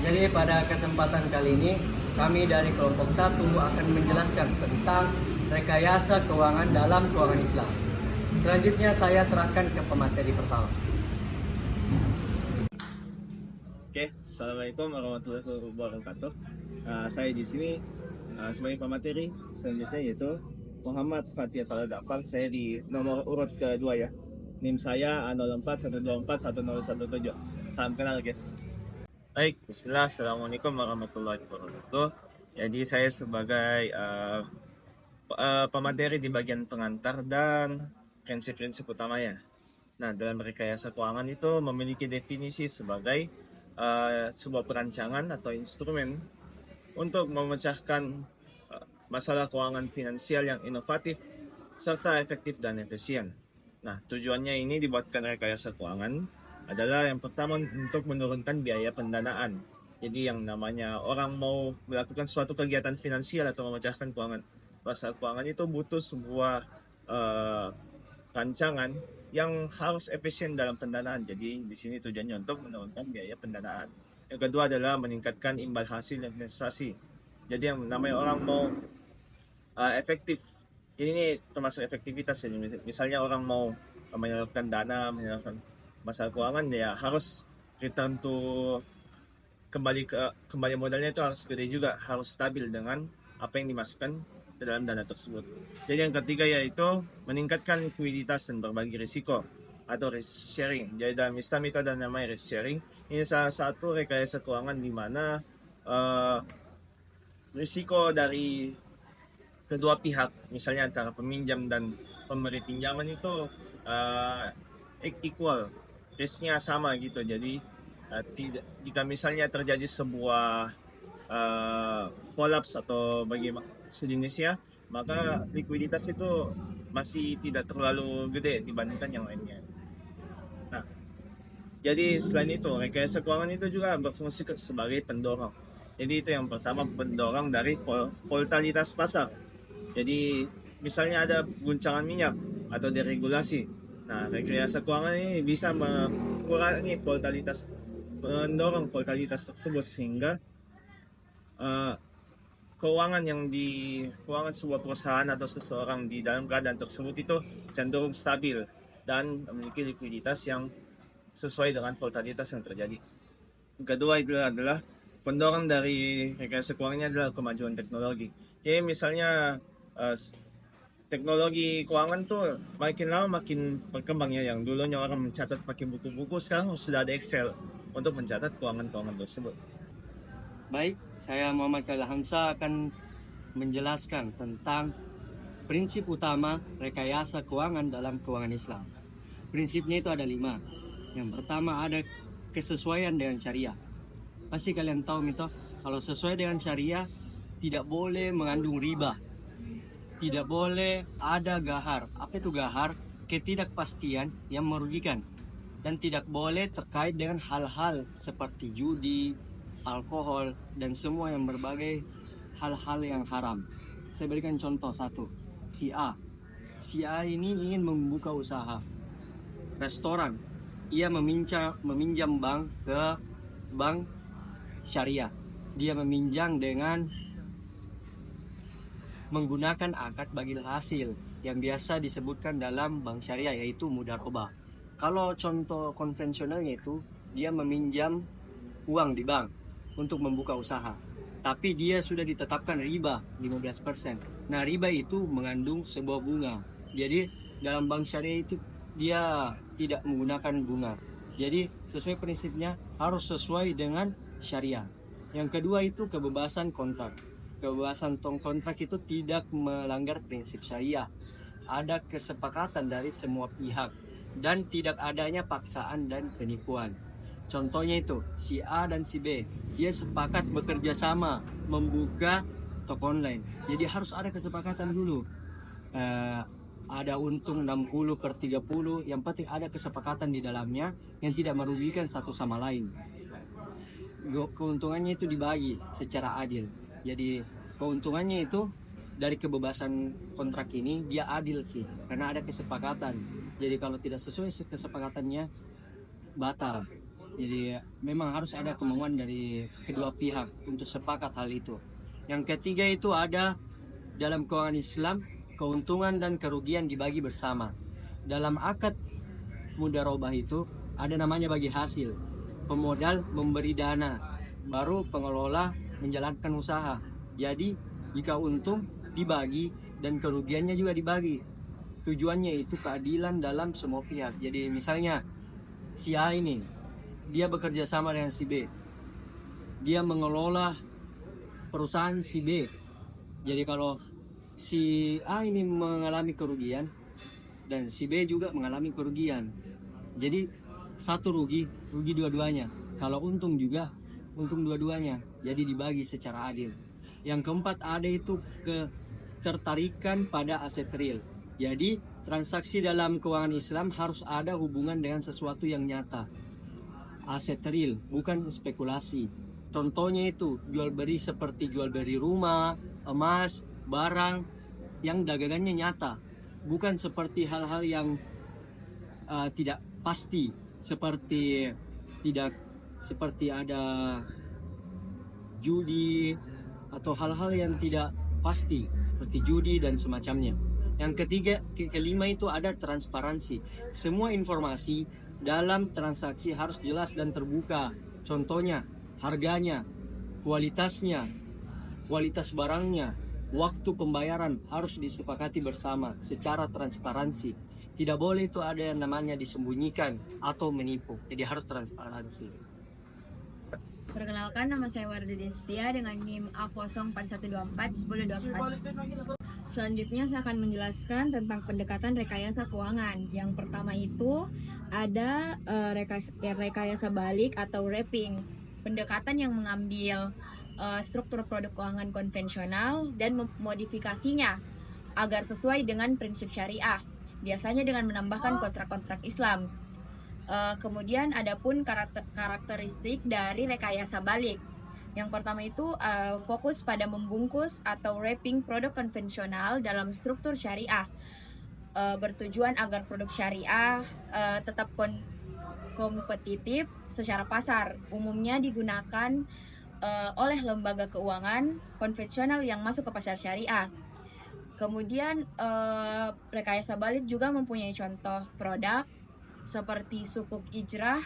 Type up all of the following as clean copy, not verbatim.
Jadi pada kesempatan kali ini kami dari kelompok 1 akan menjelaskan tentang rekayasa keuangan dalam keuangan Islam. Selanjutnya saya serahkan ke pemateri pertama. Oke, assalamualaikum warahmatullahi wabarakatuh. Saya di sini sebagai pemateri selanjutnya yaitu Muhammad Fatia Taladafar. Saya di nomor urut kedua ya. NIM saya 0412410117. Salam kenal guys. Baik, bismillah. Assalamualaikum warahmatullahi wabarakatuh. Jadi saya sebagai pemateri di bagian pengantar dan prinsip-prinsip utamanya. Nah, dalam rekayasa keuangan itu memiliki definisi sebagai sebuah perancangan atau instrumen untuk memecahkan masalah keuangan finansial yang inovatif serta efektif dan efisien. Nah, tujuannya ini dibuatkan rekayasa keuangan adalah yang pertama untuk menurunkan biaya pendanaan. Jadi yang namanya orang mau melakukan suatu kegiatan finansial atau memecahkan masalah keuangan itu butuh sebuah rancangan yang harus efisien dalam pendanaan. Jadi di sini tujuannya untuk menurunkan biaya pendanaan. Yang kedua adalah meningkatkan imbal hasil investasi. Jadi yang namanya orang mau efektif. Ini termasuk efektivitas. Jadi misalnya orang mau menyalurkan dana, menyalurkan masalah keuangan, ya harus return to kembali modalnya itu harus gede juga, harus stabil dengan apa yang dimasukkan ke dalam dana tersebut. Jadi yang ketiga yaitu meningkatkan likuiditas dan berbagi risiko atau risk sharing. Jadi dalam Islam itu ada namanya risk sharing. Ini salah satu rekayasa keuangan di mana risiko dari kedua pihak, misalnya antara peminjam dan pemberi pinjaman itu equal, risknya sama gitu. Jadi tidak, jika misalnya terjadi sebuah kolaps atau bagaimana sejenisnya, maka likuiditas itu masih tidak terlalu gede dibandingkan yang lainnya. Nah, jadi selain itu, rekayasa keuangan itu juga berfungsi sebagai pendorong. Jadi itu yang pertama, pendorong dari volatilitas pasar. Jadi misalnya ada guncangan minyak atau deregulasi. Nah, rekayasa keuangan ini bisa mengurangi mendorong volatilitas tersebut sehingga uh, keuangan sebuah perusahaan atau seseorang di dalam keadaan tersebut itu cenderung stabil dan memiliki likuiditas yang sesuai dengan volatilitas yang terjadi. Yang kedua itu adalah pendorong dari rekayasa keuangannya adalah kemajuan teknologi. Jadi misalnya teknologi keuangan tuh makin lama makin berkembang ya. Yang dulunya orang mencatat pakai buku-buku, sekarang sudah ada Excel untuk mencatat keuangan-keuangan tersebut. Baik, saya Muhammad Khalil Hamzah akan menjelaskan tentang prinsip utama rekayasa keuangan dalam keuangan Islam. Prinsipnya itu ada 5. Yang pertama ada kesesuaian dengan syariah. Pasti kalian tahu itu, kalau sesuai dengan syariah tidak boleh mengandung riba. Tidak boleh ada gahar. Apa itu gahar? Ketidakpastian yang merugikan. Dan tidak boleh terkait dengan hal-hal seperti judi, alkohol, dan semua yang berbagai hal-hal yang haram. Saya berikan contoh satu. Si A. Si A ini ingin membuka usaha restoran. Ia meminjam bank ke bank syariah. Dia meminjam dengan menggunakan akad bagi hasil yang biasa disebutkan dalam bank syariah, yaitu mudharabah. Kalau contoh konvensionalnya itu, dia meminjam uang di bank untuk membuka usaha, tapi dia sudah ditetapkan riba 15%. Nah, riba itu mengandung sebuah bunga. Jadi dalam bank syariah itu dia tidak menggunakan bunga. Jadi sesuai prinsipnya harus sesuai dengan syariah. Yang kedua itu kebebasan kontrak. Kebebasan kontrak itu tidak melanggar prinsip syariah. Ada kesepakatan dari semua pihak dan tidak adanya paksaan dan penipuan. Contohnya itu si A dan si B, dia sepakat bekerja sama membuka toko online. Jadi harus ada kesepakatan dulu. Ada untung 60/30, yang penting ada kesepakatan di dalamnya yang tidak merugikan satu sama lain. Keuntungannya itu dibagi secara adil. Jadi keuntungannya itu dari kebebasan kontrak ini dia adil sih, karena ada kesepakatan. Jadi kalau tidak sesuai kesepakatannya batal. Jadi memang harus ada kemauan dari kedua pihak untuk sepakat hal itu. Yang ketiga itu ada dalam keuangan Islam, keuntungan dan kerugian dibagi bersama. Dalam akad mudharabah itu ada namanya bagi hasil. Pemodal memberi dana, baru pengelola menjalankan usaha. Jadi jika untung dibagi dan kerugiannya juga dibagi. Tujuannya itu keadilan dalam semua pihak. Jadi misalnya si A ini dia bekerja sama dengan si B. Dia mengelola perusahaan si B. Jadi kalau si A ini mengalami kerugian dan si B juga mengalami kerugian. Jadi satu rugi dua-duanya. Kalau untung juga untung dua-duanya. Jadi dibagi secara adil. Yang keempat ada itu ketertarikan pada aset real. Jadi transaksi dalam keuangan Islam harus ada hubungan dengan sesuatu yang nyata. Aset real, bukan spekulasi. Contohnya itu jual beli seperti jual beli rumah, emas, barang yang dagangannya nyata, bukan seperti hal-hal yang tidak pasti, seperti ada judi atau hal-hal yang tidak pasti seperti judi dan semacamnya. Yang kelima itu ada transparansi. Semua informasi dalam transaksi harus jelas dan terbuka. Contohnya, harganya, kualitasnya, kualitas barangnya, waktu pembayaran harus disepakati bersama secara transparansi. Tidak boleh itu ada yang namanya disembunyikan atau menipu. Jadi harus transparansi. Perkenalkan, nama saya Warda Destia dengan NIM A01241024. Selanjutnya saya akan menjelaskan tentang pendekatan rekayasa keuangan. Yang pertama itu ada rekayasa balik atau wrapping. Pendekatan yang mengambil struktur produk keuangan konvensional dan memodifikasinya agar sesuai dengan prinsip syariah. Biasanya dengan menambahkan kontrak-kontrak Islam. Kemudian ada pun karakteristik dari rekayasa balik. Yang pertama itu fokus pada membungkus atau wrapping produk konvensional dalam struktur syariah, bertujuan agar produk syariah tetap kompetitif secara pasar. Umumnya digunakan oleh lembaga keuangan konvensional yang masuk ke pasar syariah. Kemudian rekayasa balik juga mempunyai contoh produk seperti sukuk ijrah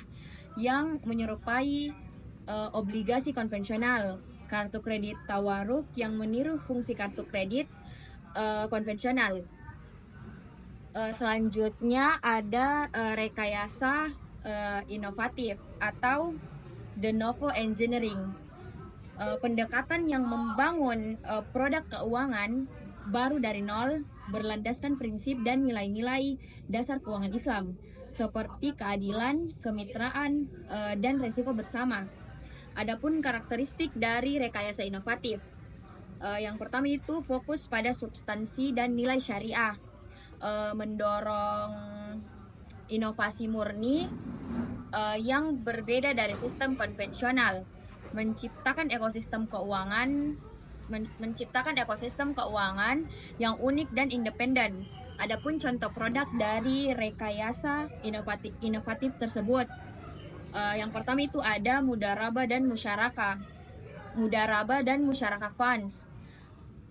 yang menyerupai obligasi konvensional, kartu kredit tawaruk yang meniru fungsi kartu kredit konvensional. Selanjutnya ada rekayasa inovatif atau de novo engineering, pendekatan yang membangun produk keuangan baru dari nol berlandaskan prinsip dan nilai-nilai dasar keuangan Islam seperti keadilan, kemitraan, dan resiko bersama. Adapun karakteristik dari rekayasa inovatif, yang pertama itu fokus pada substansi dan nilai syariah, mendorong inovasi murni yang berbeda dari sistem konvensional, menciptakan ekosistem keuangan yang unik dan independen. Adapun contoh produk dari rekayasa inovatif tersebut, yang pertama itu ada mudharabah dan musyarakah. Mudharabah dan musyarakah funds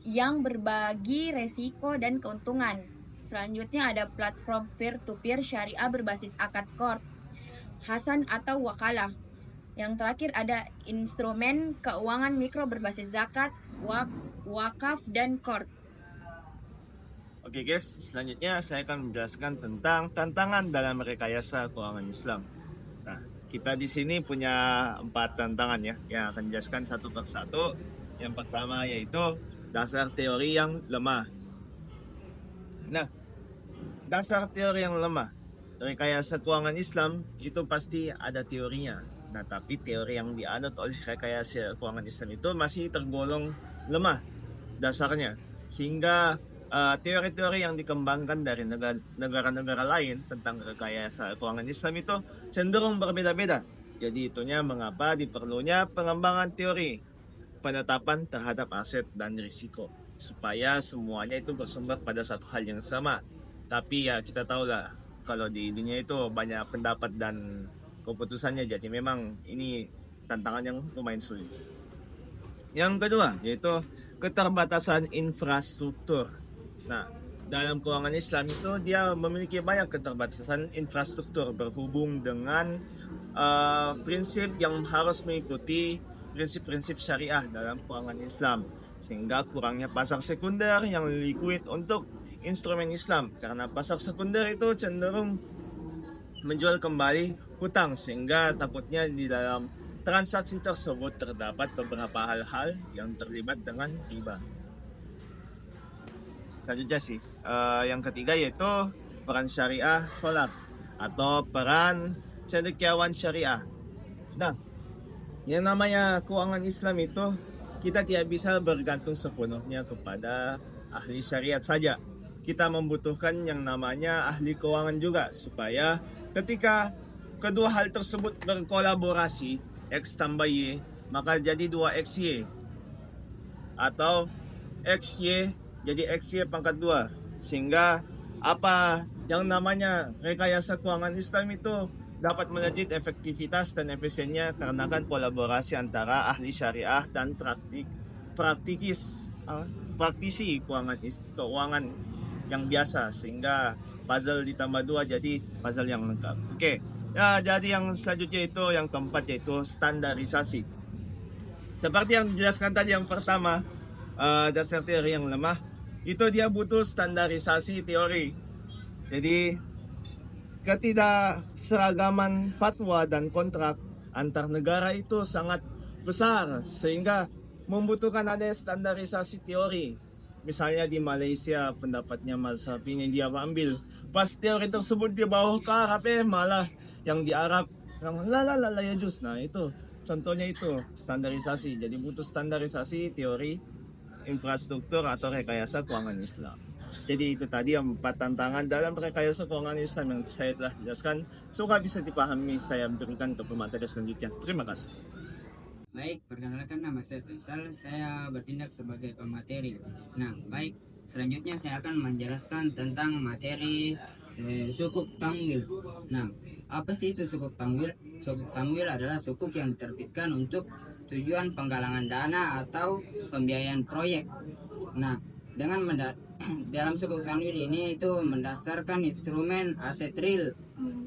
yang berbagi resiko dan keuntungan. Selanjutnya ada platform peer-to-peer syariah berbasis akad qard, hasan atau wakalah. Yang terakhir ada instrumen keuangan mikro berbasis zakat, wakaf, dan qard. Oke guys, selanjutnya saya akan menjelaskan tentang tantangan dalam rekayasa keuangan Islam. Nah, kita di sini punya 4 tantangan ya, yang akan dijelaskan satu persatu. Yang pertama yaitu dasar teori yang lemah. Nah, dasar teori yang lemah. Rekayasa keuangan Islam itu pasti ada teorinya. Nah, tapi teori yang dianut oleh rekayasa keuangan Islam itu masih tergolong lemah dasarnya. Sehingga teori-teori yang dikembangkan dari negara-negara lain tentang rekayasa keuangan Islam itu cenderung berbeda-beda. Jadi itunya mengapa diperlunya pengembangan teori penetapan terhadap aset dan risiko supaya semuanya itu bersumber pada satu hal yang sama. Tapi ya kita tahu lah kalau di dunia itu banyak pendapat dan keputusannya. Jadi memang ini tantangan yang lumayan sulit. Yang kedua yaitu keterbatasan infrastruktur. Nah, dalam keuangan Islam itu dia memiliki banyak keterbatasan infrastruktur berhubung dengan prinsip yang harus mengikuti prinsip-prinsip syariah dalam keuangan Islam, sehingga kurangnya pasar sekunder yang liquid untuk instrumen Islam, karena pasar sekunder itu cenderung menjual kembali hutang, sehingga takutnya di dalam transaksi tersebut terdapat beberapa hal-hal yang terlibat dengan riba. Selanjutnya sih, yang ketiga yaitu peran syariah sholat atau peran cendekiawan syariah. Nah, yang namanya keuangan Islam itu kita tidak bisa bergantung sepenuhnya kepada ahli syariat saja. Kita membutuhkan yang namanya ahli keuangan juga, supaya ketika kedua hal tersebut berkolaborasi, X tambah Y, maka jadi 2XY, atau XY jadi XY pangkat 2, sehingga apa yang namanya rekayasa keuangan Islam itu dapat melejit efektivitas dan efisiennya karena kan kolaborasi antara ahli syariah dan praktisi keuangan yang biasa, sehingga puzzle ditambah 2 jadi puzzle yang lengkap. Oke. Ya, jadi yang selanjutnya itu yang keempat yaitu standarisasi. Seperti yang dijelaskan tadi yang pertama, dasar teori yang lemah itu dia butuh standarisasi teori. Jadi ketidakseragaman fatwa dan kontrak antar negara itu sangat besar, sehingga membutuhkan ada standarisasi teori. Misalnya di Malaysia pendapatnya mazhab ini dia ambil, pas teori tersebut dia bawa ke Arab, malah yang di Arab yang ya jus. Nah itu contohnya itu standarisasi. Jadi butuh standarisasi teori infrastruktur atau rekayasa keuangan Islam. Jadi itu tadi 4 tantangan dalam rekayasa keuangan Islam yang saya telah jelaskan. Semoga bisa dipahami. Saya berikan ke pemateri selanjutnya. Terima kasih. Baik, perkenalkan nama saya Faisal, saya bertindak sebagai pemateri. Nah, baik, selanjutnya saya akan menjelaskan tentang materi sukuk tamwil. Nah, apa sih itu sukuk tamwil? Sukuk tamwil adalah sukuk yang diterbitkan untuk tujuan penggalangan dana atau pembiayaan proyek. Nah, dalam sukuk tamwil ini itu mendasarkan instrumen aset real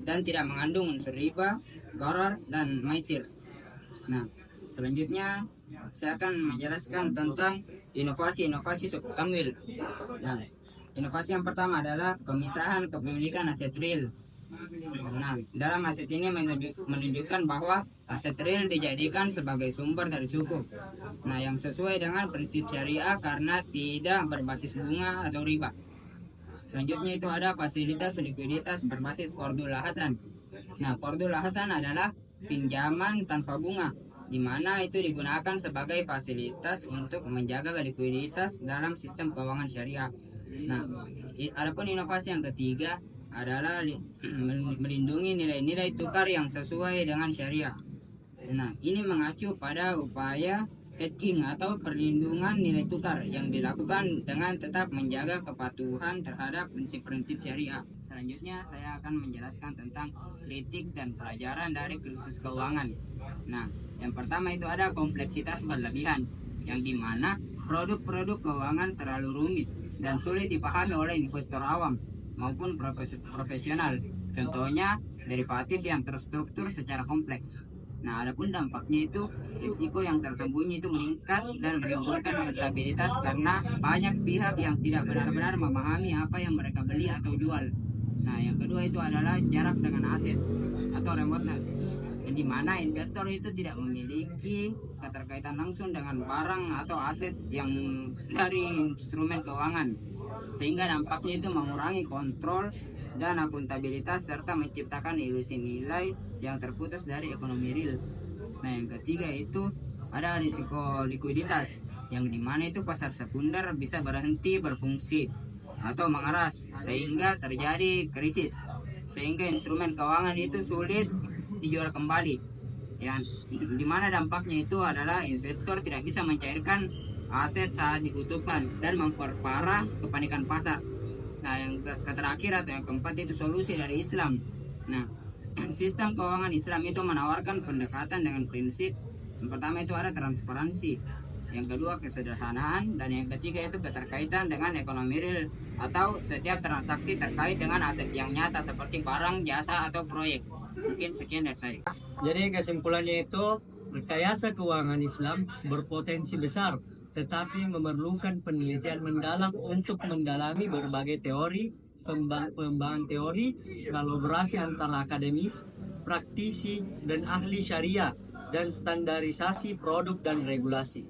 dan tidak mengandung unsur riba, gharar, dan maisir. Nah, selanjutnya saya akan menjelaskan tentang inovasi-inovasi sukuk tamwil. Nah, inovasi yang pertama adalah pemisahan kepemilikan aset real. Nah, dalam aset ini menunjukkan bahwa aset real dijadikan sebagai sumber dari sukuk. Nah, yang sesuai dengan prinsip syariah karena tidak berbasis bunga atau riba. Selanjutnya itu ada fasilitas likuiditas berbasis qardul hasan. Nah, qardul hasan adalah pinjaman tanpa bunga, di mana itu digunakan sebagai fasilitas untuk menjaga likuiditas dalam sistem keuangan syariah. Nah, adapun inovasi yang ketiga adalah melindungi nilai-nilai tukar yang sesuai dengan syariah. Nah, ini mengacu pada upaya hedging atau perlindungan nilai tukar yang dilakukan dengan tetap menjaga kepatuhan terhadap prinsip-prinsip syariah. Selanjutnya saya akan menjelaskan tentang kritik dan pelajaran dari krisis keuangan. Nah, yang pertama itu ada kompleksitas berlebihan, yang dimana produk-produk keuangan terlalu rumit dan sulit dipahami oleh investor awam maupun profesional. Contohnya derivatif yang terstruktur secara kompleks. Nah, adapun dampaknya itu risiko yang tersembunyi itu meningkat dan menimbulkan instabilitas karena banyak pihak yang tidak benar-benar memahami apa yang mereka beli atau jual. Nah, yang kedua itu adalah jarak dengan aset atau remoteness, di mana investor itu tidak memiliki keterkaitan langsung dengan barang atau aset yang dari instrumen keuangan, sehingga dampaknya itu mengurangi kontrol dan akuntabilitas serta menciptakan ilusi nilai yang terputus dari ekonomi real. Nah, yang ketiga itu ada risiko likuiditas, yang dimana itu pasar sekunder bisa berhenti berfungsi atau mengeras sehingga terjadi krisis, sehingga instrumen keuangan itu sulit dijual kembali, yang dimana dampaknya itu adalah investor tidak bisa mencairkan aset saat dibutuhkan dan memperparah kepanikan pasar. Nah, yang terakhir atau yang keempat itu solusi dari Islam. Nah, sistem keuangan Islam itu menawarkan pendekatan dengan prinsip. Yang pertama itu ada transparansi, yang kedua kesederhanaan, dan yang ketiga itu keterkaitan dengan ekonomi real atau setiap transaksi terkait dengan aset yang nyata seperti barang, jasa, atau proyek. Mungkin sekian dari saya. Jadi kesimpulannya itu, rekayasa keuangan Islam berpotensi besar, tetapi memerlukan penelitian mendalam untuk mendalami berbagai teori, pengembangan teori, kolaborasi antara akademis, praktisi, dan ahli syariah, dan standarisasi produk dan regulasi.